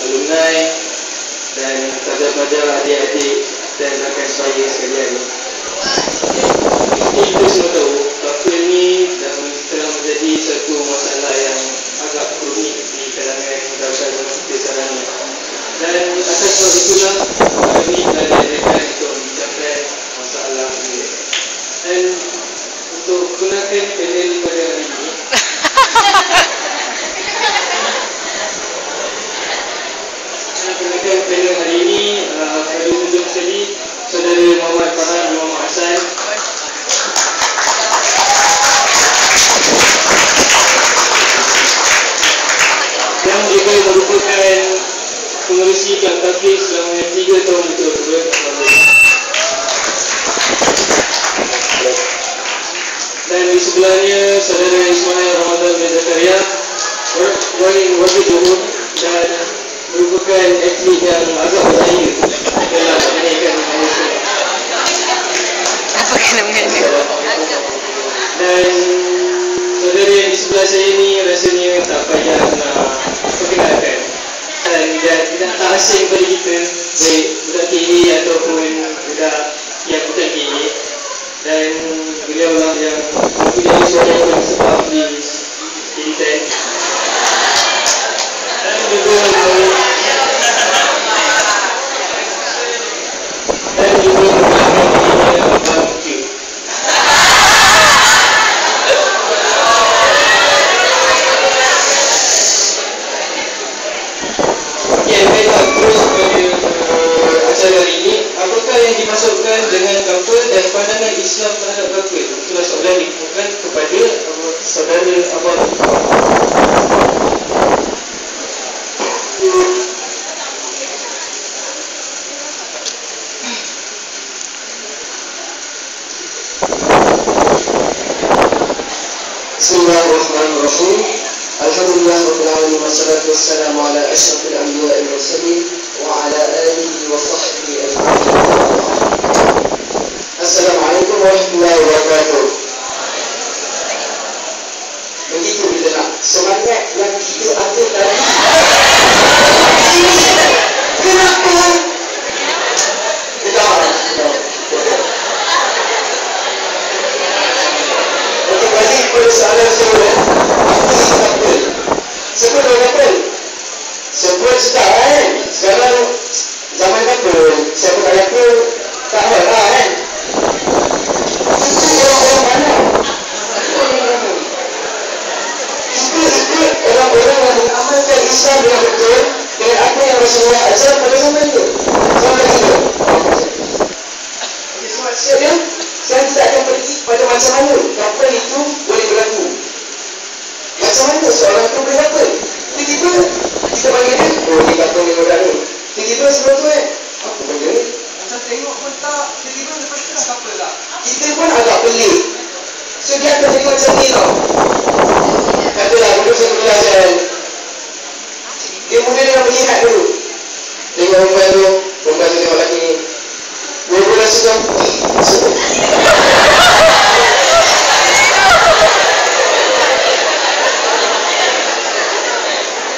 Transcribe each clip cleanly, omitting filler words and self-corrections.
alumni dan pelajar-pelajar, adik-adik dan rakan saya sekalian. Kita semua tahu kapal ni telah menjadi satu masalah yang agak rumit di kalangan masyarakat kita sekarang ni. Dan atas sebab itulah kami telah diadakan untuk membicarakan masalah ini. Dan untuk gunakan panel pada hari ini, gunakan panel hari ini pada ujung sekali Saudara Muhammad Farhan bin Muhammad Hassan, yang juga merupakan pengerusi Kelab Tafis selama 3 tahun betul-betul. Dan di sebelahnya Saudara Ismail Ramadan bin Zakaria, Wali Johor, dan merupakan atlet yang agak berjaya dalam menaikkan Malaysia. Apa kena mengena? Dan saudara yang di sebelah saya ni rasanya tak payah nak perkenalkan, dan dia tak asing kepada kita, baik budak KA ataupun budak yang bukan KA. Dan beliau lah yang mempunyai suara yang paling sebab di Editan. Dan juga dimasukkan dengan kapal dan pandangan Islam terhadap kapal. Itulah soalan dikemukakan kepada saudara Abang. Bismillahirrahmanirrahim. Alhamdulillahirabbil alamin wassalatu wassalamu ala asyrafil anbiya'i wal mursalin wa ala alihi wa sahbihi ajma'in. Assalamualaikum warahmatullahi wabarakatuh. Begitu kita nak semangat yang kita ada tadi. Kenapa? Kita Okey, balik pada soalan saya. Apa itu kapal? Sebut dengan kapal. Sebut sedap kan? Sekarang zaman kapal, siapa tak kapal tak hal lah kan? Itu orang-orang mana? Kita ikut orang-orang yang mengamalkan Islam dengan betul, dengan apa yang Rasulullah ajar pada zaman itu. Zaman itu. Okey, sebab siap ya? Saya tidak akan pergi pada macam mana kapal itu boleh berlaku. Macam mana seorang itu boleh kapal? Tiba-tiba kita panggil dia, oh dia kapal ni orang ni. Tiba-tiba sebelum tu apa benda ni? Macam tengok pun tak, tiba-tiba lepas tu dah kapal tak? Kita pun agak pelik. So dia akan jadi macam ni tau. Katalah duduk satu kelas kan. Dia mula dengan melihat dulu. Tengok perempuan tu tengok lelaki ni. Dia rasa macam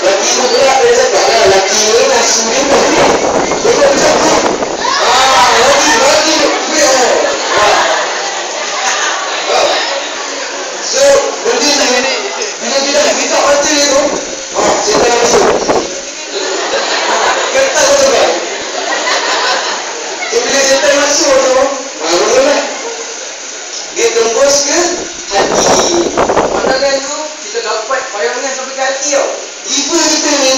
lelaki tu pula dia cakap lah, lelaki ni nasi dia pun tengok macam tu. Lagi so benda ni bila kita mata dia tu setan nak masuk ketat tu kan. So bila setan masuk tu betul-betul dia tembus ke hati. Pandangan tu kita dapat bayangan sampai ke hati tau. Liver kita ni,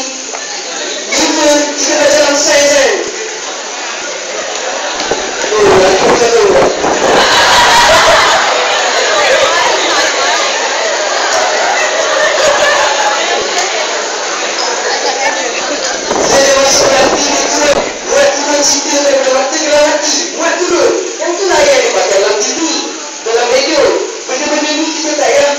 liver kita dah dalam saiz kan. Lagi pun tak tahu. Saya masuk hati dia turun. Buat turun cerita daripada mata ke dalam hati. Buat turun. Yang tu lah yang dipakai dalam TV, dalam radio. Benda-benda ni kita tak payah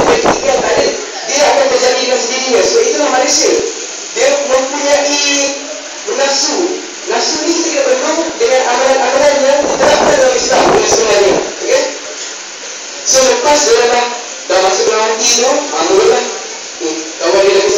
berfikirkan, tak ada. Dia akan terjadi dengan sendirinya. Sebab itulah manusia. Dia mempunyai nafsu. Nafsu ni kita bendung dengan amalan-amalan yang diterapkan dalam Islam sebenarnya. Okay? So lepas dia dah masuk dalam hati tu, mulalah kawan dia lagi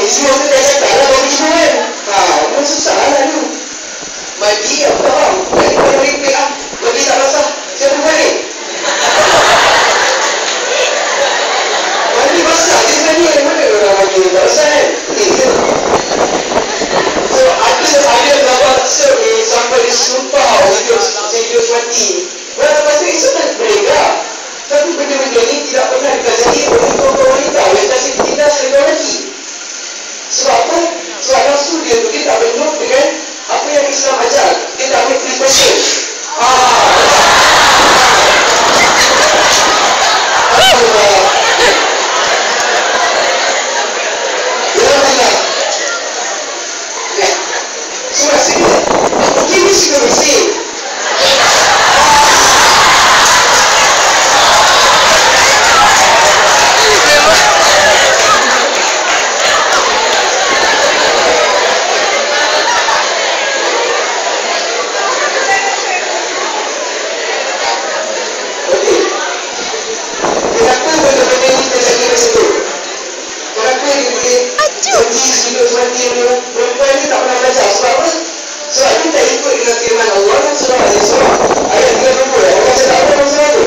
semua tu dah cakap lah bagi semua kan. Memang susah lah tu. Bagi apa faham? Bagi kau meripik lah. Bagi tak basah. Siapa buat ni? Bagi basah je sebenarnya. Mana orang bagi tak basah kan? So ada dapat cert ni sampai dia sumpah hidup mati. Lepas tu esok tak mereka. Tapi benda-benda ni tidak pernah dikajari oleh kaum wanita yang kasih ditindas oleh kaum lelaki. Sebab apa? Sebab nafsu dia tu dia tak penuh dengan apa yang Islam ajar. Dia tak ambil precaution. So rasanya mungkin dia suka bersih. Perempuan ni tak pernah belajar. Sebab apa? Sebab dia tak ikut dengan firman Allah surah Al-Isra ayat 30. Allah cakap apa dalam surah tu?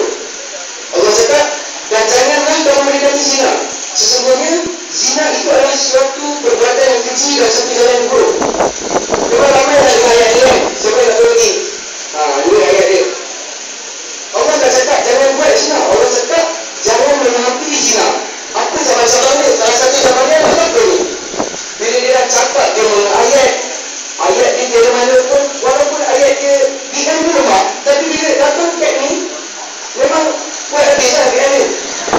Allah cakap, dan janganlah kamu mendekati zina. Sesungguhnya zina itu adalah suatu perbuatan yang keji dan satu jalan yang buruk. Memang ramai lah dengan ayat ni kan. Siapa nak tahu ni? Ini ayat dia. Allah tak cakap jangan buat zina. Allah cakap jangan menghampiri zina. Apa zaman-zaman ni? Salah satu zaman ni adalah apa ni? Bila dia dah cakap dia ayat dia dari mana pun, walaupun ayat dia DM di rumah, tapi bila datang kat ni memang buat habis lah DM ni.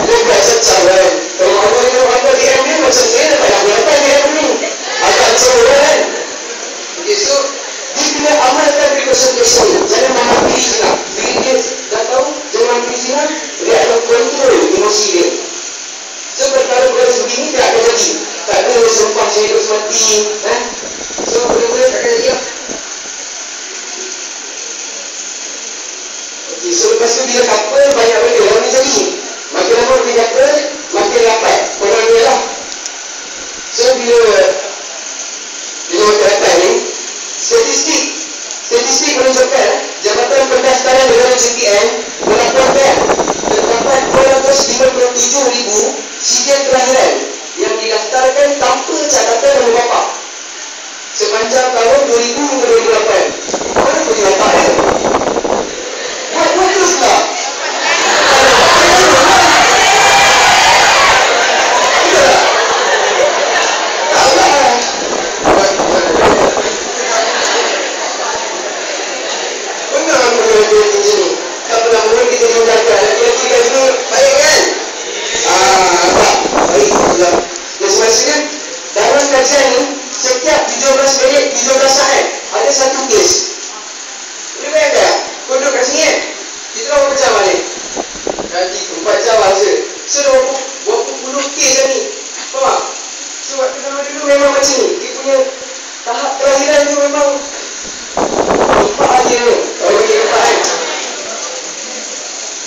Dia buat secah kan. Kalau Allah DM dia macam saya dah tak nak berapa DM ni agak seru kan. Okay, so dia kena amalkan precaution ni. Jangan menghampiri zina. Bila dia dah tahu jangan menghampiri zina, dia akan kontrol emosi dia. So perkara-perkara sebegini tak akan jadi. Tak ada sumpah hidup mati. So boleh-boleh tak akan jadi lah. Okay, so lepas tu bila couple banyak benda yang boleh jadi. Makin lama lebih couple, makin rapat orang dia lah. So bila makin rapat ni, statistik menunjukkan Jabatan Pendaftaran Negara JPN melaporkan terdapat 257,000 sijil kelahiran yang didaftarkan tanpa catatan nombor bapa sepanjang tahun 2000 hingga 2008. Mana punya bapa dia? Buat teruslah. Dalam kajian ni, setiap 17 minit, 17 saat ada satu kes. Boleh bayangkan tak? Kau duduk kat sini kan? Kita dah berapa jam balik? Nanti 4 jam lah je. So dah berapa puluh kes dah ni. Faham tak? So waktu dulu memang macam ni. Dia punya tahap kelahiran tu memang empat aja ni. Kalau bagi empat kan.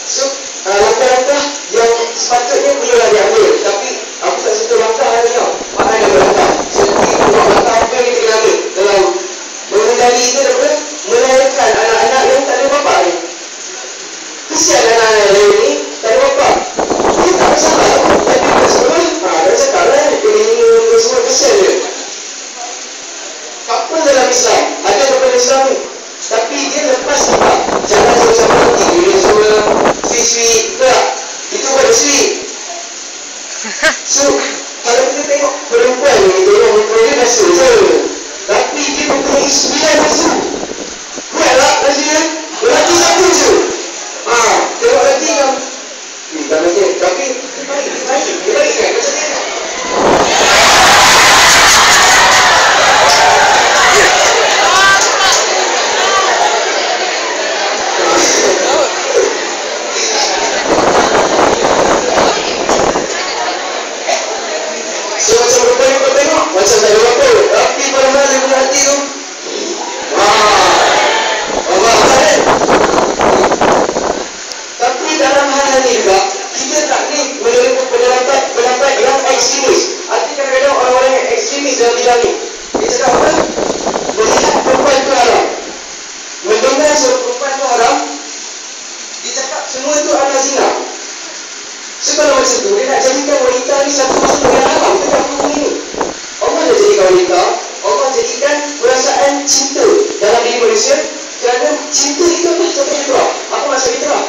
So langkah-langkah yang sepatutnya perlulah diambil. Tapi aku tak sentuh langkah ni tau. Mana ada langkah? Seperti langkah apa yang kita kena ambil dalam mengendali itu apa? Melahirkan anak-anak yang tak ada bapa ni. Kesian anak-anak lain ni tak ada bapa. Dia tak bersalah. Tapi kat sekolah, dah cakap lah dia semua kesian je. Couple dalam Islam, ada couple Islam ni. Tapi dia lepas juga jangan sama-sama nanti. Dia semua sweet-sweet. Tak. Itu buat sweet. So, kalau kita tengok perempuan ni, tengok muka dia nasi je. Tapi dia mempunyai 9 nasi. Buatlah nasi dia. Lelaki satu je. Tengok lelaki yang tak macam. Tapi dia baik kan macam ni. So macam perempuan ni kau tengok macam tak ada apa. Tapi pada mana dia punya hati tu spesialis dalam bidang ni. Dia cakap apa? Melihat perempuan itu haram, mendengar suara perempuan itu haram, dia cakap semua itu adalah zina. So kalau macam tu, dia nak jadikan wanita ni satu makhluk yang haram ke dalam hukum ini. Allah dah jadikan wanita, Allah jadikan perasaan cinta dalam diri manusia, kerana cinta itu adalah satu fitrah. Apa maksud fitrah?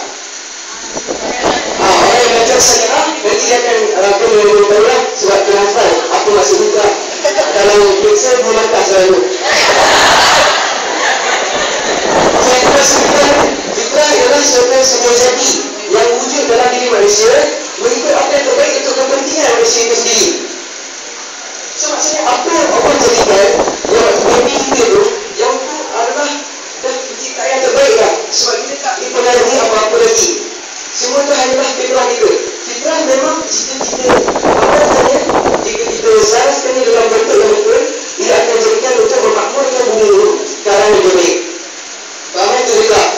Orang yang belajar syariah nanti dia akan tahu lah sebab dia hafal apa maksud fitrah. Kalau periksa belum markas selalu. Saya kata fitrah ialah sebuah jadi yang wujud dalam diri manusia mengikut apa yang terbaik untuk kepentingan manusia itu sendiri. So maksudnya apa yang Allah jadikan yang baby kita tu, yang tu adalah penciptaan yang terbaik lah. Sebab kita tak dipengaruhi apa-apa lagi. Semua tu hanyalah fitrah kita. Fitrah memang cita-cita apa sahaja, jika kita selaraskannya dalam bentuk yang betul, ia akan jadikan untuk memakmurkan bumi itu ke arah yang baik. Faham itu fitrah?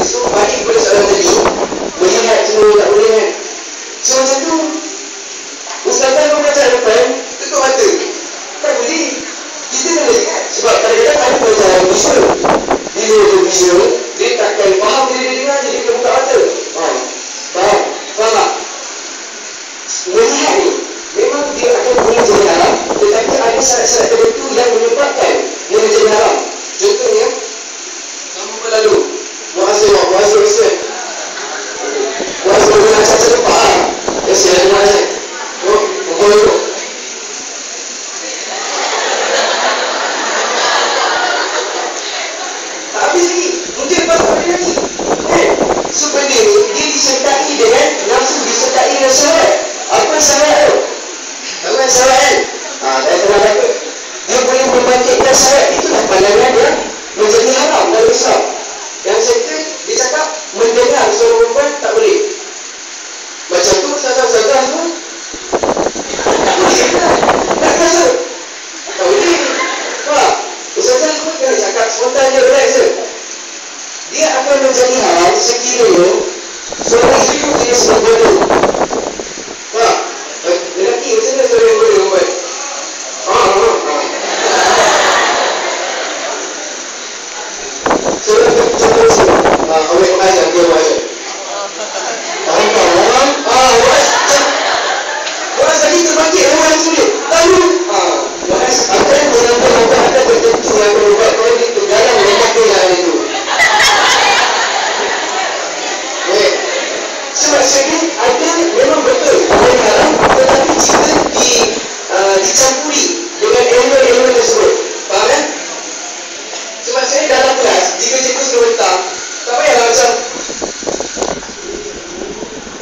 So balik kepada soalan tadi, melihat semua tak boleh kan? So macam tu Ustazah kau belajar depan, tutup mata. Tak boleh. Kita kena lihat. Sebab kadang-kadang ada pelajaran visual. Bila dia visual, dia takkan faham bila dia dengar, jadi dia buka mata. Faham? Faham tak? Melihat ni, memang dia akan boleh jadi haram, tetapi ada syarat-syarat tertentu yang menyebabkan dia menjadi haram. Contohnya, kamu berlalu muasir Ustaz. Muasir dengan cacat lepak. Biasa ada muasir. Pukul itu. Tak habis lagi. Mungkin lepas tak habis lagi. So benda ni, dia disertai dengan nafsu, disertai dengan syarat. Apa syarat tu? Tahu kan syarat kan? Saya pernah kata. Dia boleh membangkitkan syarat. Itulah pandangan dia menjadi haram dalam Islam. Yang second, dia cakap mendengar suara perempuan tak boleh. Macam tu ustazah-ustazah tu tak boleh lah. Tak rasa. Tak boleh. Faham? Ustazah pun kena cakap spontan je, relax je. Dia akan menjadi haram sekiranya suara isteri tu jenis berbodoh. Faham? Lelaki macam mana suara yang bodoh buat? Suara contoh sini. Awak mengajar, dia mengajar. Orang tadi terbangkit orang yang sulit. Lalu akan menambah ada tertentu yang berubah kalau itu dalam rumah pilihan itu. Sebab segi ada memang betul yang haram, tetapi jika dicampuri dengan elemen-elemen tersebut. Faham kan? Sebab saya dalam kelas, jika cikgu suruh bentang, tak payahlah macam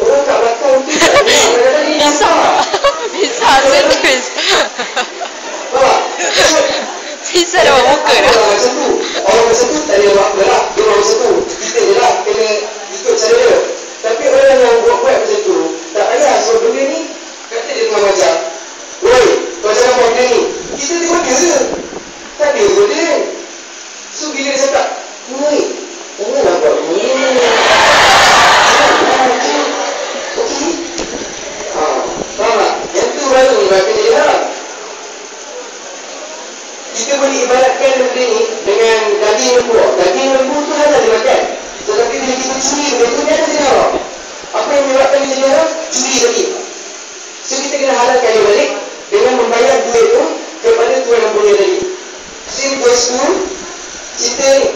orang kat belakang tu tak dengar. Bisa serius. Bisa dah buat muka dah. Orang macam tu tak ada gerak. Dia orang macam tu. Kita je lah kena ikut cara dia. Tapi orang yang buat macam tu, tak payah. So benda ni, kata dia tengah macam, woi, kau jangan buat benda ni. Kita tengok dia je. Tak ada pun dia. So bila dia cakap, woi, janganlah buat ni. Okey. Faham tak? Yang tu baru akan jadi haram. Kita boleh ibaratkan benda ni dengan daging lembu. Daging lembu tu halal dimakan. Tetapi bila kita curi benda tu, dia akan jadi haram. Apa yang menyebabkan dia jadi haram? Curi daging. So kita kena halalkan dia balik dengan membayar duit tu kepada tuan yang punya tadi. Same goes to cinta ni.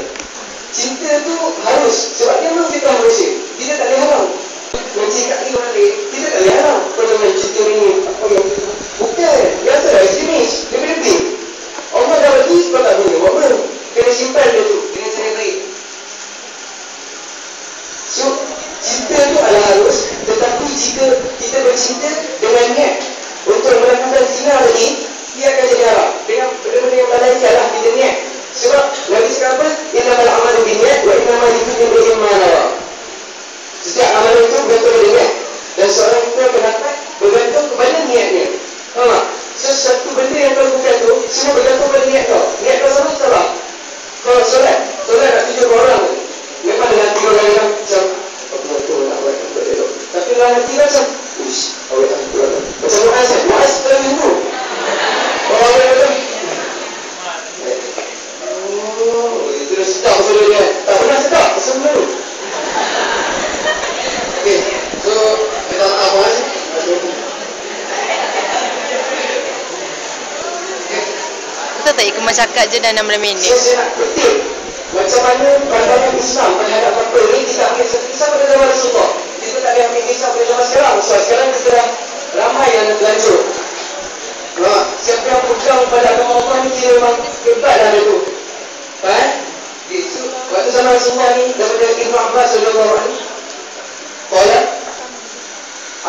Cinta tu harus. Sebab dia memang fitrah manusia. Dia tak boleh haram. Mencintaikan orang lain, kita tak boleh haram. Kau jangan cinta ni. Apa yang bukan. Biasalah ekstremis. Dia lebih. Allah dah bagi, kau tak boleh buat apa. Kena simpan dia tu dengan cara baik. So, cinta tu adalah harus. Tetapi jika kita bercinta dengan niat untuk melakukan zina lagi, dia akan jadi haram. Dengan benda-benda yang malaikat lah kita niat. Sebab Nabi cakap apa? Innamal a'malu binniyat wa innamal likulli imri'in ma nawa. Setiap amalan itu bergantung pada niat. Dan seorang itu akan dapat bergantung kepada niatnya. Faham tak? So, satu benda yang kau lakukan tu, semua bergantung pada niat kau. Niat kau sama salah. Kau solat nak tujuh orang. Memang dengan tiga orang yang macam, aku nak buat dia. Tapi dalam hati macam, awak tak buat. Macam Muaz kan? Muaz terlalu dulu. tak ikut cakap je dah 16 minit. So saya nak kutip macam mana pandangan Islam terhadap apa ni. Kita ambil satu kisah pada zaman Rasulullah. Kita tak boleh ambil kisah pada zaman sekarang. So sekarang kita dah ramai yang nak lanjut. Siapa yang pegang pada agama Allah ni kira memang hebat dah dia tu. Faham? So, waktu zaman Rasulullah ni daripada Ibn Abbas radhiyallahu anhu, qala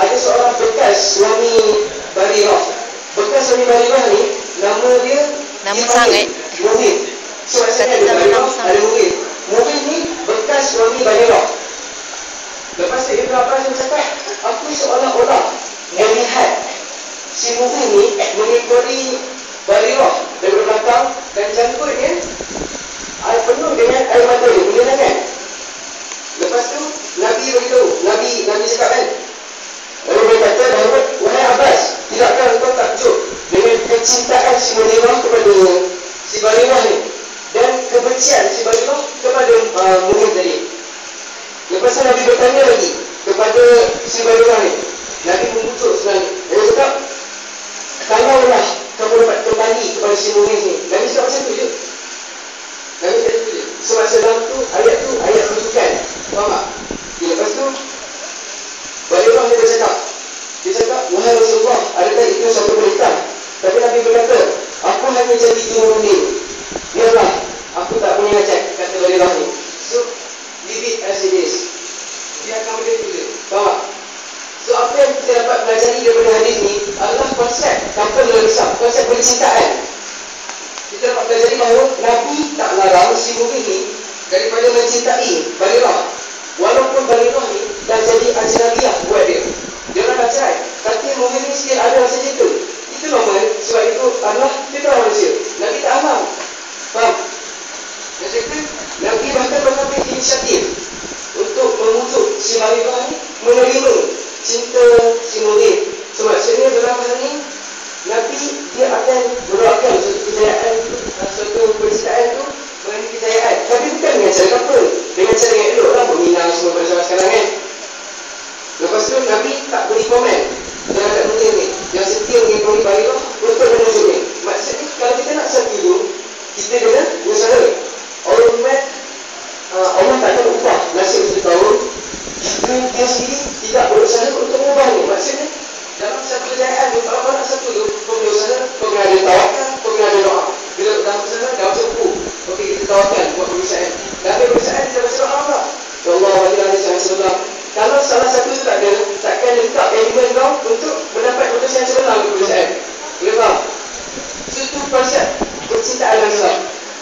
ada seorang bekas suami Barirah. Bekas suami Barirah ni nama dia Nama sangat. Muhid. So maksudnya ada Barirah, ada Muhid. Muhid ni bekas suami Barirah. Lepas tu Ibn Abbas dia cakap, aku seolah-olah melihat si Muhid ni mengikori Barirah dari belakang dan janggutnya air penuh dengan air mata dia, menyenangkan. Lepas tu Nabi beritahu, Nabi cakap kan, lalu dia kata bahawa, wahai Abbas, tidakkah engkau takjub dengan kecintaan si Barirah kepada si Barirah ni dan kebencian si Barirah kepada Muhid tadi. Lepas tu Nabi bertanya lagi kepada si Barirah ni. Nabi mengutuk sebenarnya. Dia cakap, kalaulah kamu dapat kembali kepada si Muhid ni. Nabi cakap macam tu je. Nabi cakap tu je. Sebab sedang tu ayat rujukan. Faham tak? Lepas tu Barirah ni dia cakap, wahai Rasulullah, adakah itu satu perintah? Tapi Nabi berkata, aku hanya jadi turun ni. Biarlah, aku tak punya ngajak, kata Barirah ni. So, leave it as it is. Biarkan benda tu je. Faham tak? So, apa yang kita dapat pelajari daripada hadis ni adalah konsep couple besar, konsep percintaan. Kita dapat pelajari bahawa Nabi tak larang si Muhid ni daripada mencintai Barirah. Walaupun Barirah ni dah jadi ajnabiyah buat dia. Dia orang dah cerai, tapi Muhid ni still ada rasa cinta. Itu normal, sebab itu adalah fitrah manusia. Nabi tak halang. Faham? Jadi Nabi bahkan mengambil inisiatif untuk memujuk si Barirah ni menerima cinta si Muhid. So maksudnya dalam hal ni Nabi dia akan mendoakan suatu kejayaan tu, suatu percintaan tu menjadi kejayaan. Tapi bukan dengan cara apa? Dengan cara yang elok lah, meminang semua pada zaman sekarang kan. Lepas tu Nabi tak beri komen terhadap Muhid ni yang setia mengikori Barirah untuk menuju ni. Maksudnya kalau kita nak setuju, kita kena usaha. Allah tak akan ubah nasib 1 tahun jika dia sendiri tidak berusaha untuk mengubah ni. Maksudnya dalam satu kejayaan tu, kalau kau nak satu tu, kau kena usaha, kau kena ada tawakal, kau kena ada doa. Bila dalam usaha, dah macam buku. Okey, kita tawakal buat perusahaan. Dah ada perusahaan, kita baca doa apa? Ya Allah, wajiblah yang sebenar. Kalau salah satu tu tak ada, takkan letak elemen kau untuk mendapat keputusan yang sebenar ke perusahaan. Boleh faham? So, itu konsep percintaan yang Islam.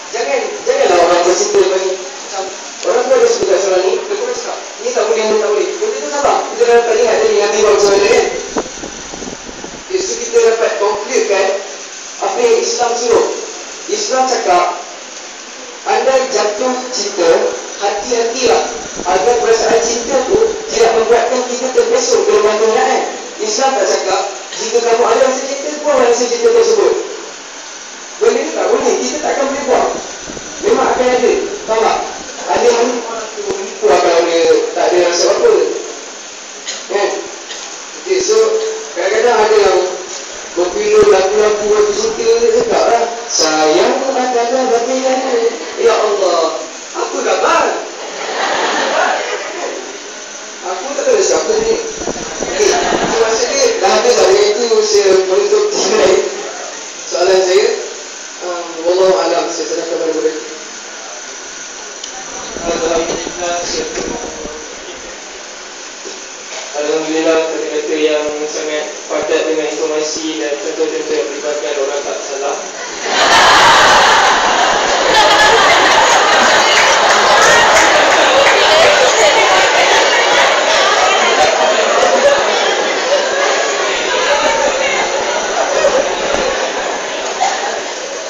Janganlah orang bercinta lepas ni. Orang tu ada sebut kat surah ni, dia pun cakap, ni tak boleh, ni tak boleh. Benda tu sabar. Kita dah dapat lihat tadi Nabi buat macam mana kan? Okay, so kita dapat concludekan apa yang Islam suruh. Islam cakap, anda jatuh cinta, hati-hatilah agar perasaan cinta tu tidak membuatkan kita terpesong ke dalam kehinaan. Islam tak cakap, jika kamu ada rasa cinta, buang rasa cinta tersebut. Benda ni tak boleh, kita tak akan boleh buang. Memang akan ada. Faham tak? Ada yang menipu akan dia tak ada rasa apa. Kan? Okay, so kadang-kadang ada yang berpilih lagu-lagu waktu cinta dia cakap lah, sayang adalah bagian. Ya Allah, aku gambar. Aku tak tahu siapa ni. Okay, so maksudnya dah habis lah dengan itu saya menutup soalan saya. Wallahualam, saya serahkan kepada murid. Alhamdulillah, kata-kata yang sangat padat dengan informasi dan contoh-contoh yang melibatkan orang tak salah.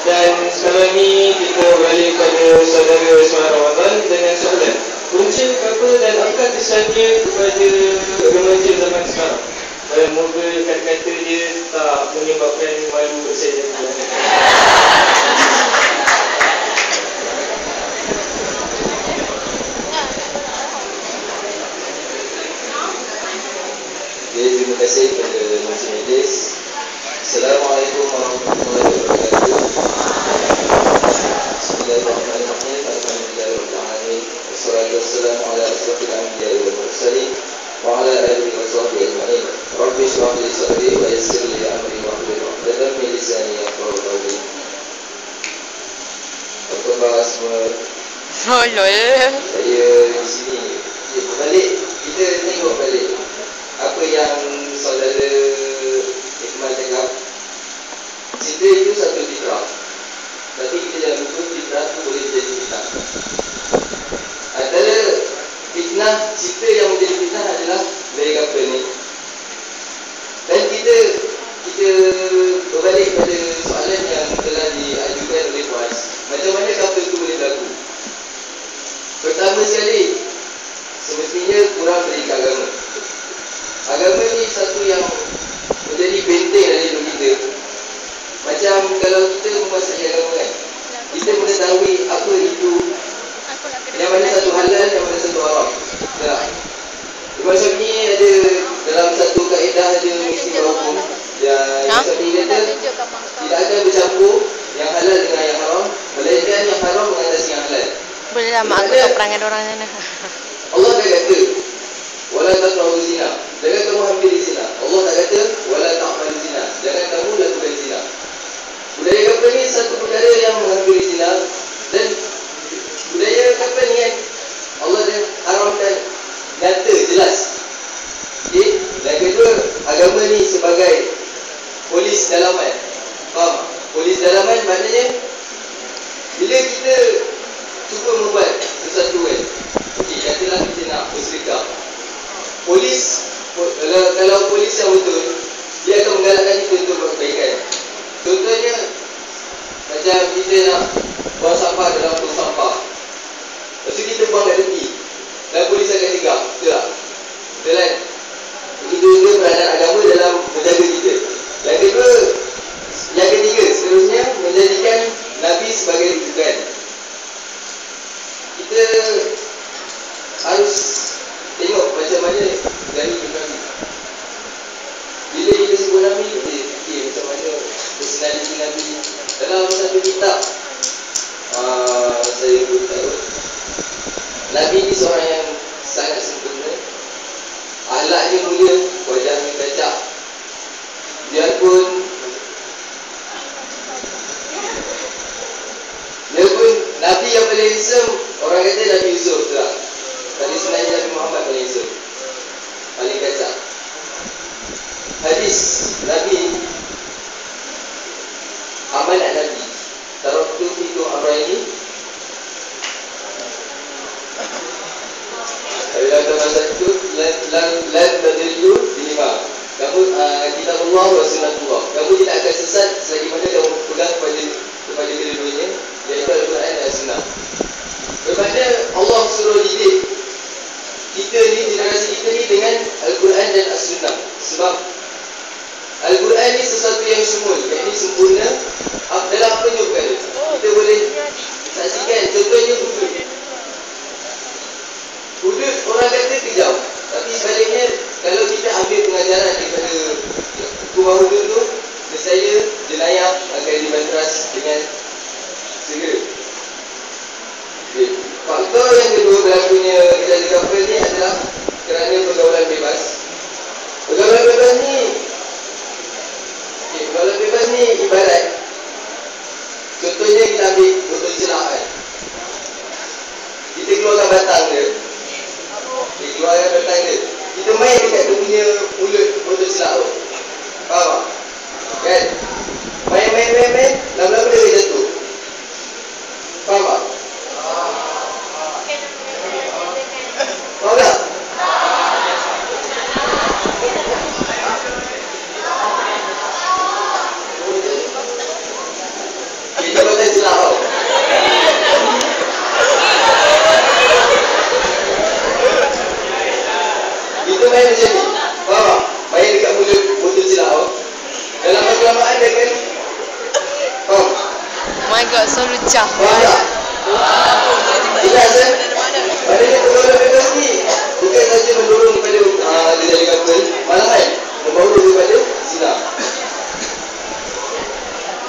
Dan sekarang ni kita balik pada saudara Semalam Ramadan dengan soalan, punca apa dan apa kesannya kepada remaja zaman sekarang? Dan moga kata-kata dia tak menyebabkan malu bersaja. Terima kasih kepada Encik Medis. Assalamualaikum warahmatullahi wabarakatuh. biasa ni apa tahu. Apa khabar semua? Oh lol. Saya di sini. Balik kita tengok balik apa yang saudara Iqmal cakap. Cerita itu satu fitrah. Tapi kita jangan lupa fitrah itu boleh jadi fitnah. Antara fitnah, cerita yang menjadi fitnah adalah dari kapal ni. Dan kita berbalik pada soalan yang telah diajukan oleh Puas. Macam mana kapal itu boleh berlaku? Pertama sekali, semestinya kurang pendidikan agama. Agama ni satu yang menjadi benteng dalam hidup kita. Macam kalau kita menguasai agama kan, kita mengetahui apa itu, yang mana satu halal, yang mana satu haram. Ya. Imam Syafi'i ada dalam satu kaedah ada mesti berhukum. Ya, Imam Syafi'i kata tidak akan bercampur yang halal dengan yang haram, melainkan yang haram mengatasi yang halal. Boleh lah mak aku tak perangai orang sana. Allah dah kata wala taqrabu zina, jangan kamu hampiri zina. Allah tak kata wala ta'malu zina, jangan kamu lakukan zina. Budaya kapal ni satu perkara yang menghampiri zina. Dan budaya kapal ni kan Allah dah haramkan nyata, jelas. Okay? Dan kedua, agama ni sebagai polis dalaman. Faham? Polis dalaman maknanya bila kita cuba membuat sesuatu kan, okey, katalah kita nak bersedekah. Polis, kalau polis yang betul, dia akan menggalakkan kita untuk buat kebaikan. Contohnya, macam kita nak buang sampah dalam tong sampah. Lepas tu kita buang kat tepi, dan polis akan cegah. Betul tak? Betul kan? Begitu juga peranan agama dalam menjaga kita. Yang ketiga, seterusnya menjadikan Nabi sebagai rujukan. Kita harus tengok macam mana dari Nabi. Bila kita sebut Nabi, kita fikir macam mana personality Nabi. Dalam satu kitab, saya pun tahu, Nabi ni seorang yang sangat sempurna. Akhlaknya mulia, wajahnya kacak. Dia pun Nabi yang paling handsome, orang kata Nabi Yusuf tak? Tapi sebenarnya Nabi Muhammad paling handsome, paling kacak. Hadis Nabi, amanat Nabi, taraktu fikum amrayni. Bila masa itu lan tadillu bilima. Kamu kitabullah wa sunnatullah. Kamu tidak akan sesat selagi mana kamu pegang kepada kedua-duanya, iaitu Al-Quran dan Sunnah. Kepada Allah suruh didik kita ni, generasi kita ni dengan Al-Quran dan As-Sunnah. Sebab Al-Quran ni sesuatu yang syumul, yakni sempurna dalam apa juga perkara. Kita boleh saksikan, contohnya hudud. Hudud orang kata kejam, tapi sebaliknya kalau kita ambil pengajaran daripada hukum hudud tu, nescaya jenayah akan dibanteras dengan segera. Okay. Faktor yang kedua berlakunya kejadian kapal ni adalah kerana pergaulan bebas. Pergaulan bebas ni, pergaulan bebas ni ibarat, contohnya kita ambil botol celak kan. Kita keluarkan batang dia. Kita keluarkan batang dia. Kita main dekat dia punya mulut botol celak tu. Faham tak? Kan? Main, lama-lama dia jatuh. Faham tak? Faham tak? Kita botol celak tau. Kita main macam ni. Faham tak? Main dekat mulut botol celak tau. Dalam kelamaan dia kan. Faham? Oh my god, so lucah. Faham tak? Jelas kan? Maknanya pergaulan bebas ni bukan saja mendorong kepada dia jadi kapal, malahan membawa kepada zina.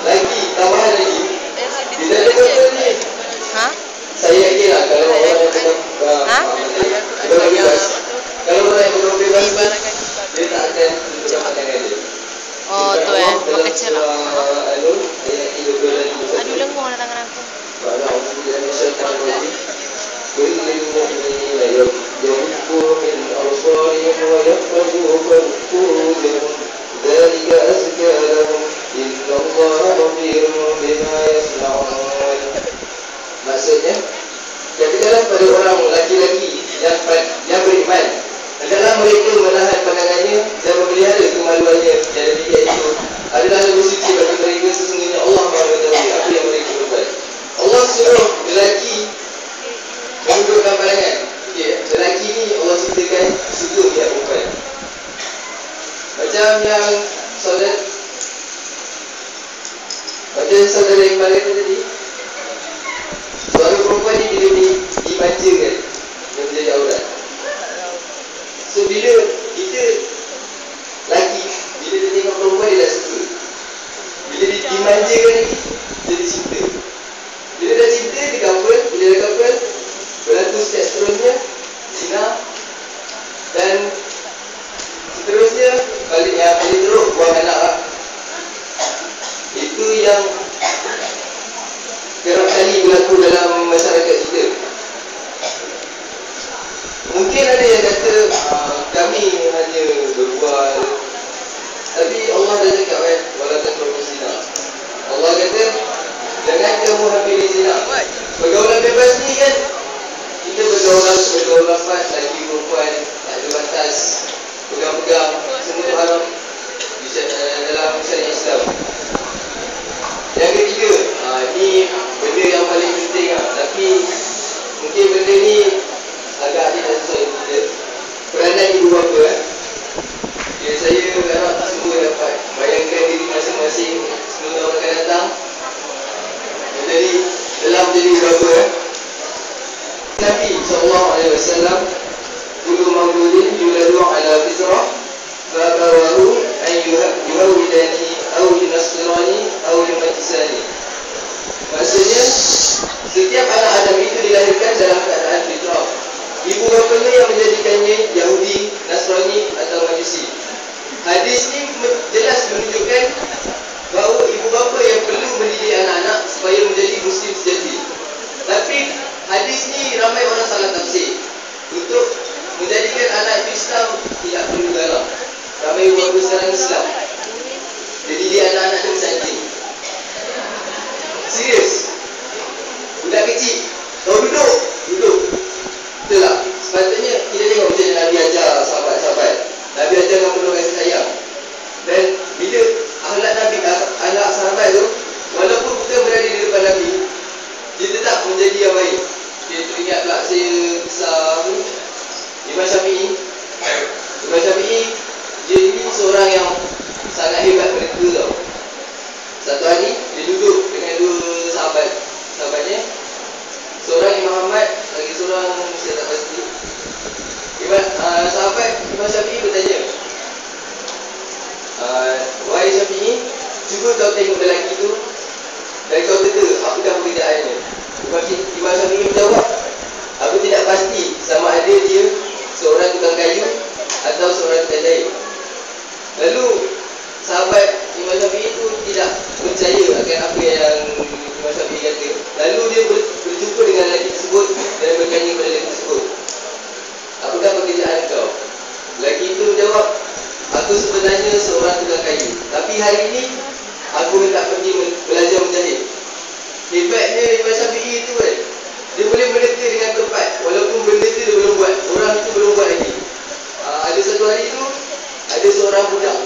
Lagi, tambahan lagi, bila ada kapal ni, saya yakin lah kalau orang yang pergaulan bebas, kalau orang yang pergaulan bebas dia tak akan tunjukkan pandangan dia. Oh tu makan celak. khabirun bima yasna'un. Maksudnya, katakanlah pada orang laki-laki yang beriman, hendaklah mereka menahan pandangannya dan memelihara kemaluannya, dan dia itu adalah lebih suci bagi mereka. Sesungguhnya Allah Maha mengetahui apa yang mereka berbuat. Allah suruh lelaki menundukkan pandangan. Lelaki ni Allah ceritakan suka pihak perempuan. Macam yang saudara yang kata tadi, suara perempuan ni bila dimanjakan dia menjadi aurat. So bila kita lelaki, bila dia tengok perempuan dia dah suka. Bila dia dimanjakan lagi, jadi cinta. Bila dah cinta, dia couple. Bila dah couple, berlaku step seterusnya zina, dan seterusnya paling teruk buang anak lah. Itu yang kerap kali berlaku dalam masyarakat kita. Mungkin ada yang kata kami hanya berbual, tapi Allah dah cakap kan, wala taqrabu zina. Allah kata jangan kamu hampiri zina. Pergaulan bebas ni kan, kita bergaul rapat, lelaki perempuan, tak ada batas, pegang-pegang, semua tu haram dalam syariat Islam. Yang ketiga, ni benda yang paling penting lah, tapi mungkin benda ni agak tidak sesuai kita. Peranan ibu bapa. Saya harap semua dapat bayangkan diri masing-masing 10 tahun akan datang jadi dalam jadi ibu bapa. Nabi SAW, kullu mawludin yuladu ala fitrah fa'abawahu an yuhawidani aw yunasirani aw yumajisani. Maksudnya, setiap anak Adam itu dilahirkan dalam keadaan fitrah. Ibu bapanya yang menjadikannya Yahudi, Nasrani atau Majusi. Hadis ni jelas menunjukkan bahawa ibu bapa yang perlu mendidik anak-anak supaya menjadi Muslim sejati. Tapi hadis ni ramai orang salah tafsir. Untuk menjadikan anak itu Islam tidak perlu galau. Ramai ibu bapa sekarang Islam, jadi dia anak-anak dia cantik. Serius. Budak kecil, kau duduk. Betul tak? Sepatutnya kita tengok macam mana Nabi ajar sahabat-sahabat. Nabi ajarkan penuh kasih sayang. Dan bila akhlak Nabi, akhlak sahabat tu, walaupun kita berada di depan Nabi, dia tetap menjadi yang baik. Dia teringat pula saya besar Imam Syafi'i. Imam Syafi'i, dia ini seorang yang sangat hebat mereka tau. Satu hari dia duduk dengan dua sahabatnya. Seorang Imam Ahmad, lagi seorang saya tak pasti. Sahabat Imam Syafi'i bertanya, wahai Syafi'i, cuba kau tengok lelaki tu dan kau teka apakah perbezaannya. Imam Syafi'i menjawab, aku tidak pasti sama ada dia seorang tukang kayu atau seorang tukang jahit. Lalu sahabat Imam Syafi'i itu tidak percaya akan apa yang Imam Syafi'i kata. Lalu dia berjumpa dengan lelaki tersebut dan bertanya kepada lelaki tersebut, apakah pekerjaan kau? Lelaki itu menjawab, aku sebenarnya seorang tukang kayu, tapi hari ini aku hendak pergi belajar menjahit. Hebatnya Imam Syafi'i itu kan, dia boleh menerka dengan tempat, walaupun benda itu dia belum buat, orang itu belum buat lagi. Ada satu hari itu, ada seorang budak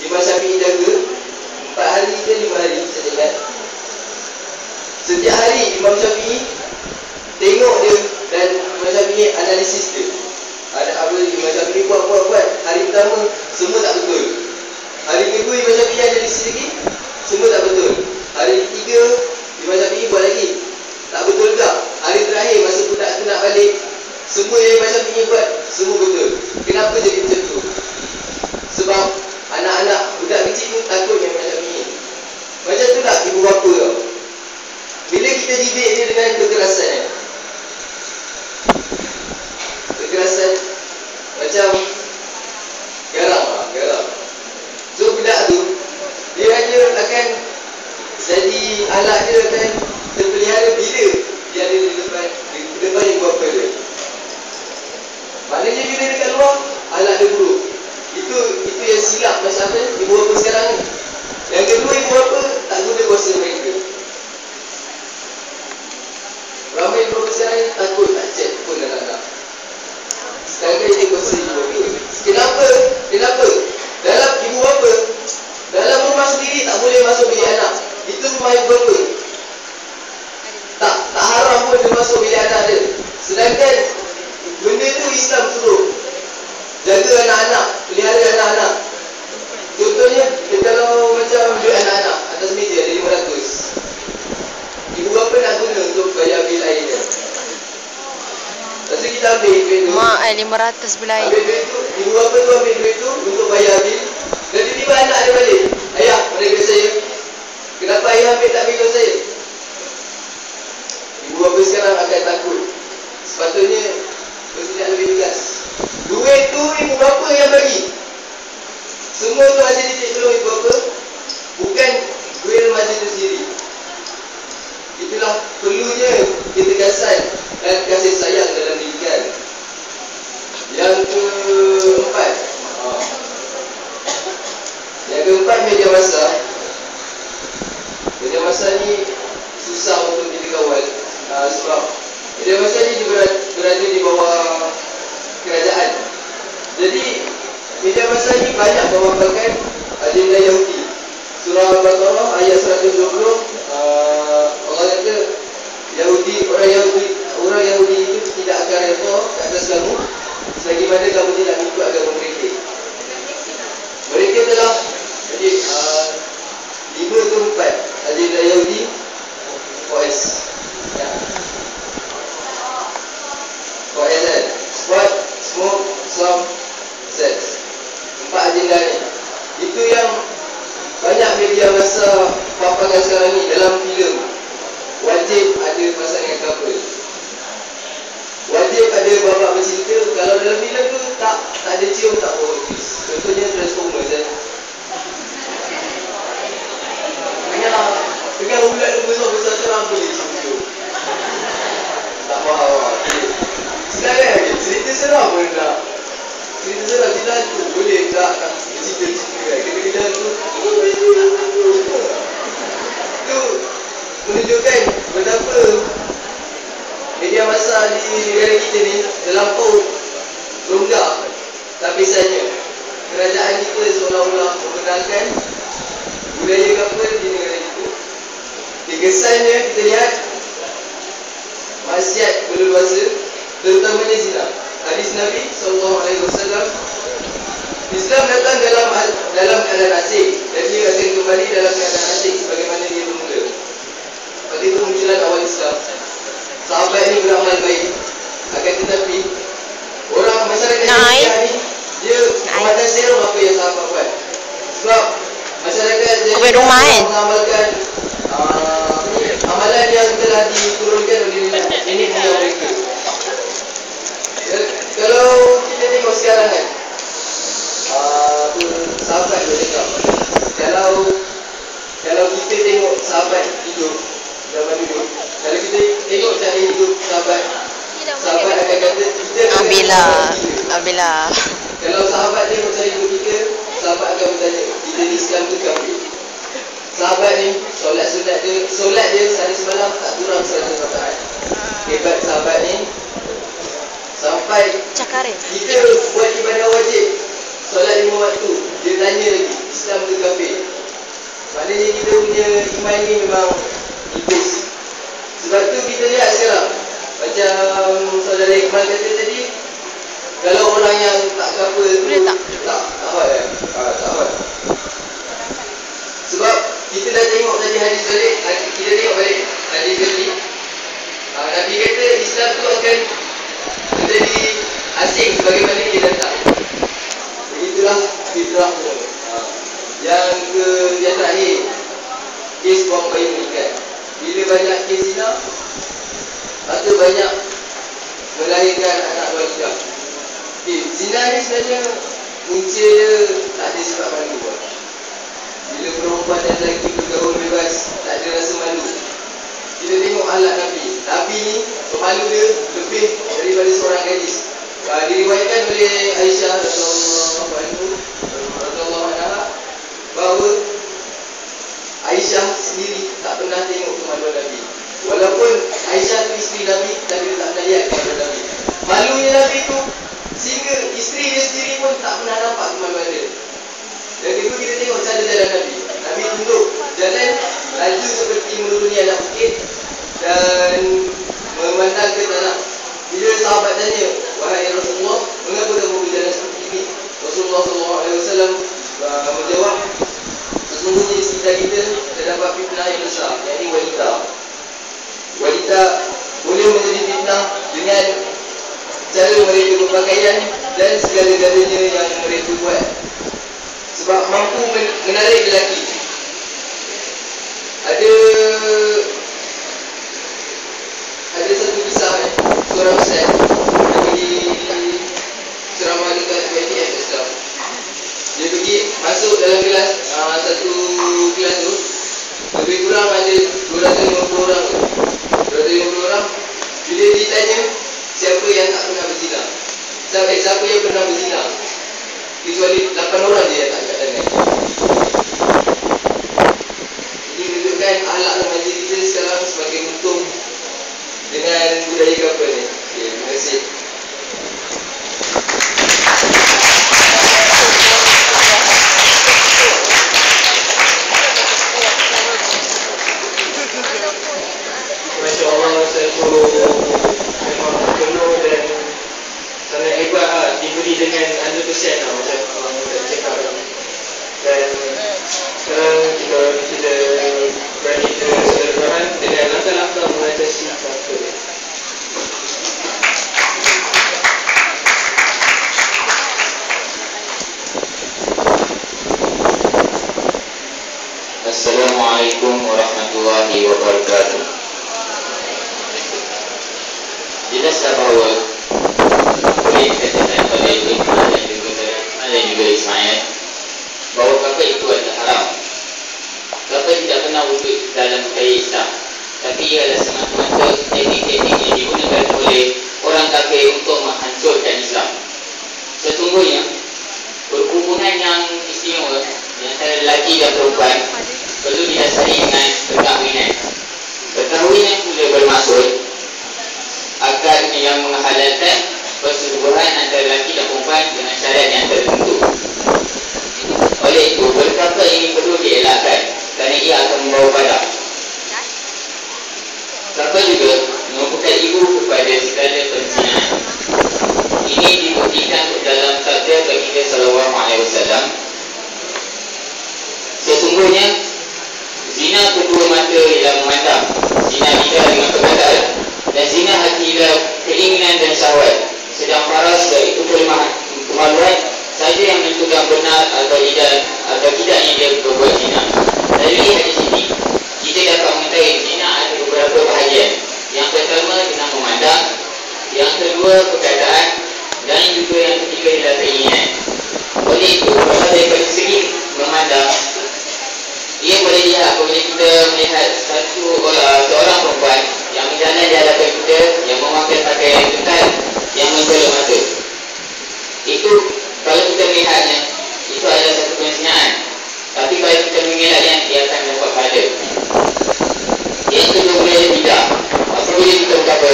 Imam Syafi'i jaga 4 hari ke 5 hari, saya ingat. Setiap hari Imam Syafi'i tengok dia dan Imam Syafi'i analisis dia. Ada apa Imam Syafi'i buat. Hari pertama semua tak betul. Hari kedua Imam Syafi'i analisis lagi, semua tak betul. Hari ketiga Imam Syafi'i buat lagi, tak betul juga. Hari terakhir masa budak tu nak balik, semua yang Imam Syafi'i buat semua betul. Kenapa jadi macam tu? Sebab anak-anak budak kecil tu takut dengan Imam Syafi'i. Macam tu tak ibu bapa tau. Bila kita didik dia dengan kekerasan, macam garam. So budak tu, dia hanya akan jadi alat dia akan terpelihara bila dia ada di depan ibu bapa dia. Maknanya bila dekat luar, alat dia buruk. Itu yang silap masalah ibu bapa sekarang ni. Yang kedua, ibu bapa tak 500 belai. Ambil duit tu, ibu bapa tu ambil duit tu untuk bayar bil. Dan tiba-tiba anak dia balik. Ayah, mereka saya. Kenapa ayah ambil tak bil saya? Ibu bapa sekarang akan takut. Sepatutnya bertindak lebih tegas. Duit tu ibu bapa yang bagi. Semua tu hasil didik tolong ibu bapa. Bukan duit remaja itu sendiri. Itulah perlunya ketegasan dan kasih sayang dalam didikan. Yang keempat, media massa. Media massa ni susah untuk kita kawal, sebab media massa ni berada di bawah kerajaan. Jadi media massa ni banyak memaparkan agenda Yahudi. Surah Al-Baqarah ayat 120, Allah kata orang Yahudi itu tidak akan redha ke atas kamu selagi mana kamu tidak mengikut agama mereka. Mereka telah jadi 5 ke 4 agenda Yahudi OS. Ya. OS kan? Spot, smoke, slum, sex. 4 agenda ni. Itu yang banyak media massa paparkan sekarang ni. Dalam filem wajib ada pasangan couple, wajib ada babak bercinta. Kalau dalam filem tu tak ada cium, tak bawa twist. Contohnya Transformers kan. Dengan ulat besar-besar tu orang boleh cium. Tak faham. Sekarang cerita seram pun nak. Cerita seram kita tu boleh tak cerita-cerita kan. Kita tu menunjukkan betapa media massa di negara kita ni terlampau longgar. Tak biasanya kerajaan kita seolah-olah membenarkan budaya couple di negara kita. Kesannya kita lihat maksiat berleluasa, terutamanya zina. Hadis Nabi SAW, Islam datang dalam keadaan asing dan dia akan kembali dalam keadaan asing sebagaimana dia bermula. Pada kemunculan awal Islam, sahabat ini beramal baik. Akan tetapi orang masyarakat Indonesia ni dia memandang serong apa yang sahabat buat. Sebab masyarakat dia mengamalkan amalan yang telah diturunkan oleh nenek moyang mereka. Kalau kita tengok sekarang kan, sahabat dia cakap, kalau kita tengok sahabat hidup zaman dulu, kalau kita tengok cara hidup sahabat akan kata kita Ambillah. Kalau sahabat tengok cara hidup kita, sahabat akan bertanya, kita ni Islam ke kafir? Sahabat ni solat dia sehari semalam tak kurang 100 rakaat. Hebat sahabat ni. Sampai kita buat ibadah wajib solat 5 waktu, dia tanya lagi Islam ke kafir. Maknanya kita punya iman ni memang tipis. Sebab tu kita lihat sekarang, macam saudara Iqbal kata tadi, kalau orang yang tak couple tu tak hot kan? Tak hot. Sebab kita dah tengok tadi hadis balik, kita tengok balik hadis tadi. Nabi kata Islam tu akan menjadi asing sebagaimana dia datang. Begitulah fitrah tu. Yang terakhir, kes buang bayi meningkat. Bila banyak kes zina, maka banyak melahirkan anak walidah. Zina ni sebenarnya punca dia tak ada sebab malu. Bila perempuan dan lelaki bergaul bebas, tak ada rasa malu. Kita tengok akhlak Nabi. Nabi ni pemalu dia lebih daripada seorang gadis. Diriwayatkan oleh Aisyah radhiyallahu anha bahawa Aisyah sendiri tak pernah tengok kemaluan Nabi. Walaupun Aisyah tu isteri Nabi, tapi dia tak pernah lihat kemaluan Nabi. Malunya Nabi tu sehingga isteri dia sendiri pun tak pernah nampak kemaluan dia. Dan kedua, kita tengok cara jalan Nabi. Nabi tunduk jalan laju seperti menuruni anak bukit dan memandang ke tanah. Bila sahabat tanya, wahai Rasulullah, mengapa kamu berjalan seperti ini? Rasulullah SAW menjawab, sesungguhnya di sekitar kita terdapat fitnah yang besar, yakni wanita. Wanita boleh menjadi fitnah dengan cara mereka berpakaian dan segala-galanya yang mereka buat, sebab mampu menarik lelaki. Ada satu kisah seorang ustaz yang pergi ceramah dekat PTS Islam. Dia pergi masuk dalam kelas, satu kelas tu lebih kurang ada 250 orang tu. 250 orang. Bila ditanya siapa yang tak pernah berzina, siapa yang pernah berzina, kecuali 8 orang je yang tak angkat tangan. Ini menunjukkan akhlak remaja kita sekarang semakin untung dengan budaya couple ni. Okay, terima kasih. Masya Allah, saya tu memang penuh dan sangat hebat lah. Diberi dengan 100% lah macam Abang cakap. Dan sekarang kita berani terang dengan langkah-langkah mengatasi couple. Assalamualaikum warahmatullahi wabarakatuh. Jelas bahawa boleh dikatakan oleh Iqbal dan juga Ismail bahawa couple itu adalah haram. Couple tidak pernah wujud dalam budaya Islam, tapi ia adalah semata-mata teknik-teknik yang digunakan oleh orang kafir untuk menghancurkan Islam. Sesungguhnya perhubungan yang istimewa antara lelaki dan perempuan perlu didasari dengan perkahwinan. Perkahwinan pula bermaksud akad yang menghalalkan persetubuhan antara lelaki dan perempuan dengan syarat yang tertentu. Oleh itu, berkahwin ini perlu dielakkan kerana ia akan membawa badak. Couple juga merupakan ibu kepada segala perzinahan. Ini dibuktikan dalam sabda baginda sallallahu alaihi wasallam, sesungguhnya zina kedua mata ialah memandang, zina lidah dengan perkataan, dan zina hati ialah keinginan dan syahwat. Sedang paras iaitu kemaluan saja yang menentukan benar atau tidaknya dia berbuat zina. Dari hadis ini kita dapat mengetahui zina ada beberapa bahagian. Yang pertama dengan memandang, yang kedua perkataan, dan juga yang ketiga ialah keinginan. Oleh itu, kalau daripada segi memandang, ia boleh lihat apabila kita melihat seorang perempuan yang berjalan di hadapan kita yang memakai pakaian ketat yang mencolok mata. Itu kalau kita melihatnya, itu adalah satu penzinaan. Tapi kalau kita mengelaknya, ia akan dapat pahala. Yang kedua boleh tidak. Apabila kita berkata,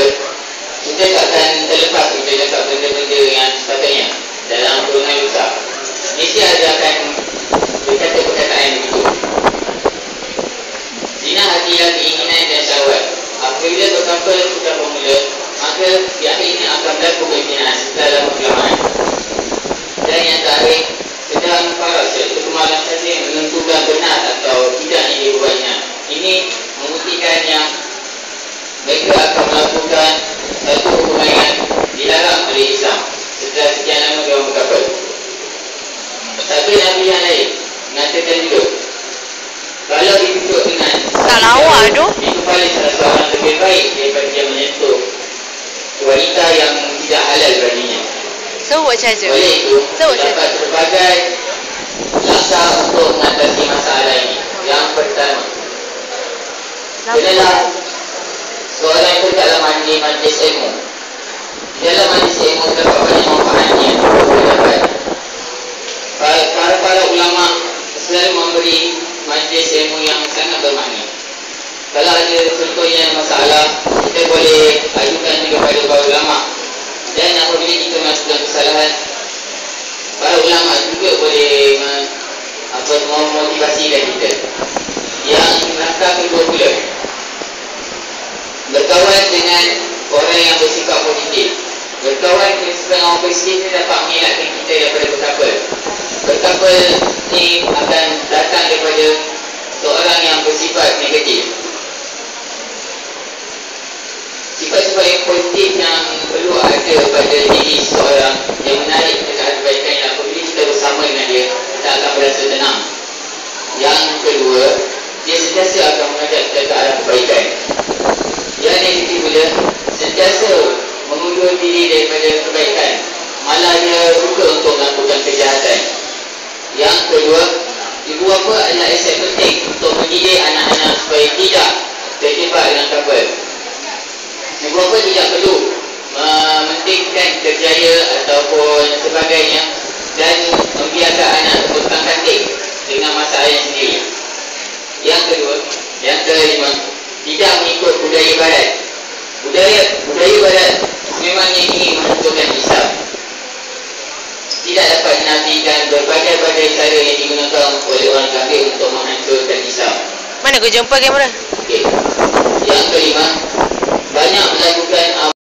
kita takkan terlepas kita cakap benda-benda yang sepatutnya dalam perunai besar. Mesti ada akan berkata perkataan begitu. Zina hati ialah keinginan dan syahwat. Apabila berkapal sudah bermula, maka di akhirnya akan berlaku perzinaan setelah lama kelamaan. Dan yang terakhir, sedang paras iaitu kemaluan saja yang menentukan benar atau tidaknya dia berbuat zina. Ini membuktikan yang mereka akan melakukan satu hubungan yang dilarang oleh Islam setelah sekian lama mereka berkapal. Satu Nabi yang lain mengatakan juga, kalau ditunjuk dengan Tak lawa tu. itu paling salah seorang lebih baik daripada dia menyentuh wanita yang tidak halal baginya. So buat macam je. Oleh itu, So buat macam terdapat berbagai langkah untuk mengatasi masalah ini. Yang pertama, kenalah seorang yang dalam majlis ilmu. Dalam majlis ilmu terdapat banyak manfaat yang terdapat. Para ulama selalu memberi majlis ilmu yang sangat bermakna. Kalau ada contohnya masalah, kita boleh ajukan juga pada para ulama. Dan apabila kita melakukan kesalahan, para ulama juga boleh memotivasikan kita. Yang langkah kedua pula, berkawan dengan orang yang bersifat positif. Berkawan dengan orang positif ini dapat mengelakkan kita daripada berkapal. Berkapal ni akan datang daripada seorang yang bersifat negatif. Sifat-sifat yang positif yang perlu ada kepada diri seseorang yang menarik ke arah kebaikan yang apabila kita bersama dengan dia, kita akan merasa tenang. Yang kedua, dia sentiasa akan mengajak kita ke arah kebaikan. Yang negatif pula, sentiasa mengundur diri daripada kebaikan, malah dia suka untuk melakukan kejahatan. Yang kedua, ibu bapa adalah aset penting untuk mendidik anak-anak supaya tidak terjebak dengan kabel. Ibu bapa tidak perlu mementingkan kerjaya ataupun sebagainya dan membiarkan anak bertang-kating dengan masalahnya sendiri. Yang kedua, yang kelima, tidak mengikut budaya barat. Budaya barat memangnya ingin menghancurkan Islam. Tidak dapat dinafikan berbagai-bagai cara yang digunakan oleh orang kafir untuk menghancurkan Islam. Mana kau jumpa kamera? Okey. Yang kelima, banyak melakukan